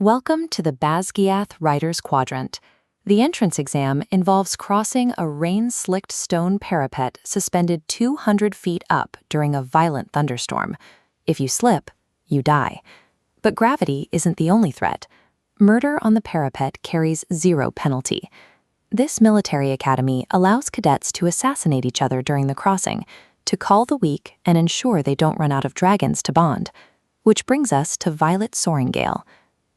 Welcome to the Basgiath Writers' Quadrant. The entrance exam involves crossing a rain-slicked stone parapet suspended 200 feet up during a violent thunderstorm. If you slip, you die. But gravity isn't the only threat. Murder on the parapet carries zero penalty. This military academy allows cadets to assassinate each other during the crossing, to call the weak and ensure they don't run out of dragons to bond. Which brings us to Violet Sorrengail.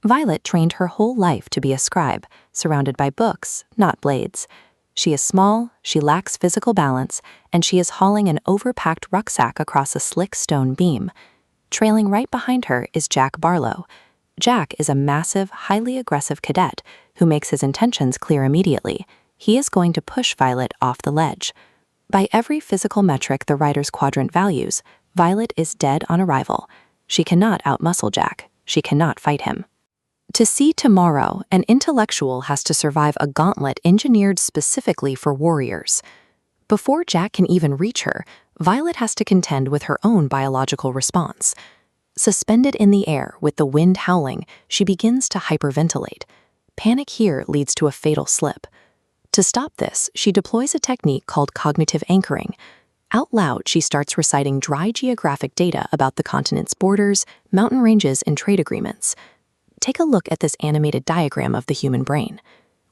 Violet trained her whole life to be a scribe, surrounded by books, not blades. She is small, she lacks physical balance, and she is hauling an overpacked rucksack across a slick stone beam. Trailing right behind her is Jack Barlow. Jack is a massive, highly aggressive cadet who makes his intentions clear immediately. He is going to push Violet off the ledge. By every physical metric the writer's quadrant values, Violet is dead on arrival. She cannot outmuscle Jack. She cannot fight him. To see tomorrow, an intellectual has to survive a gauntlet engineered specifically for warriors. Before Jack can even reach her, Violet has to contend with her own biological response. Suspended in the air with the wind howling, she begins to hyperventilate. Panic here leads to a fatal slip. To stop this, she deploys a technique called cognitive anchoring. Out loud, she starts reciting dry geographic data about the continent's borders, mountain ranges, and trade agreements. Take a look at this animated diagram of the human brain.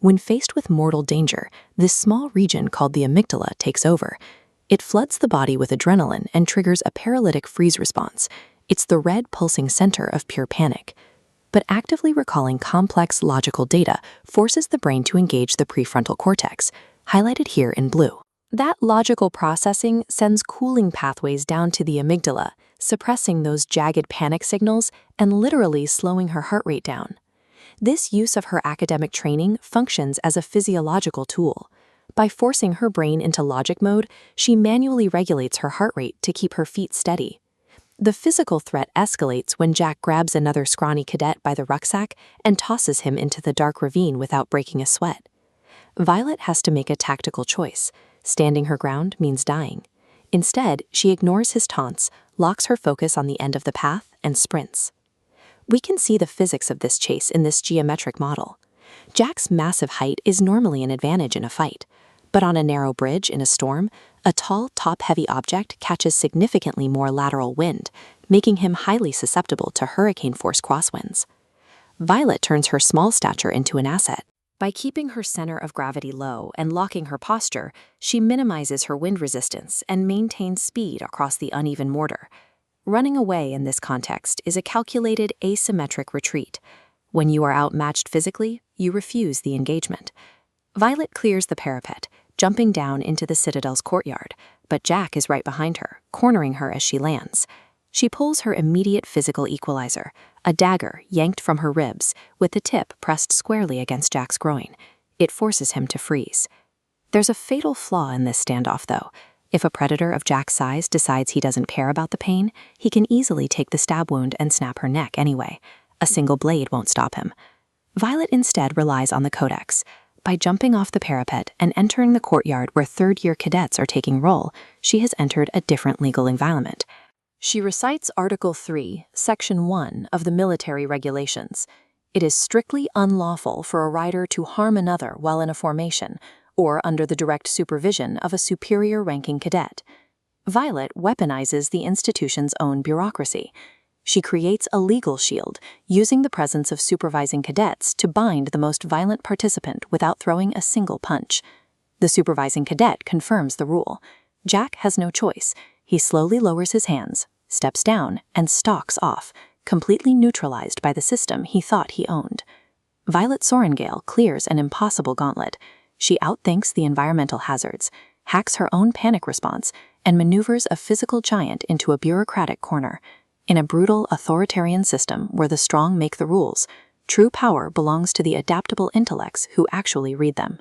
When faced with mortal danger, this small region called the amygdala takes over. It floods the body with adrenaline and triggers a paralytic freeze response. It's the red pulsing center of pure panic. But actively recalling complex logical data forces the brain to engage the prefrontal cortex, highlighted here in blue. That logical processing sends cooling pathways down to the amygdala, suppressing those jagged panic signals and literally slowing her heart rate down. This use of her academic training functions as a physiological tool. By forcing her brain into logic mode, she manually regulates her heart rate to keep her feet steady. The physical threat escalates when Jack grabs another scrawny cadet by the rucksack and tosses him into the dark ravine without breaking a sweat. Violet has to make a tactical choice. Standing her ground means dying. Instead, she ignores his taunts, locks her focus on the end of the path, and sprints. We can see the physics of this chase in this geometric model. Jack's massive height is normally an advantage in a fight, but on a narrow bridge in a storm, a tall, top-heavy object catches significantly more lateral wind, making him highly susceptible to hurricane-force crosswinds. Violet turns her small stature into an asset. By keeping her center of gravity low and locking her posture, she minimizes her wind resistance and maintains speed across the uneven mortar. Running away in this context is a calculated asymmetric retreat. When you are outmatched physically, you refuse the engagement. Violet clears the parapet, jumping down into the citadel's courtyard, but Jack is right behind her, cornering her as she lands. She pulls her immediate physical equalizer, a dagger yanked from her ribs, with the tip pressed squarely against Jack's groin. It forces him to freeze. There's a fatal flaw in this standoff, though. If a predator of Jack's size decides he doesn't care about the pain, he can easily take the stab wound and snap her neck anyway. A single blade won't stop him. Violet instead relies on the codex. By jumping off the parapet and entering the courtyard where third-year cadets are taking roll, she has entered a different legal environment. She recites Article 3, Section 1 of the Military Regulations. It is strictly unlawful for a rider to harm another while in a formation or under the direct supervision of a superior-ranking cadet. Violet weaponizes the institution's own bureaucracy. She creates a legal shield, using the presence of supervising cadets to bind the most violent participant without throwing a single punch. The supervising cadet confirms the rule. Jack has no choice. He slowly lowers his hands, steps down, and stalks off, completely neutralized by the system he thought he owned. Violet Sorrengail clears an impossible gauntlet. She outthinks the environmental hazards, hacks her own panic response, and maneuvers a physical giant into a bureaucratic corner. In a brutal, authoritarian system where the strong make the rules, true power belongs to the adaptable intellects who actually read them.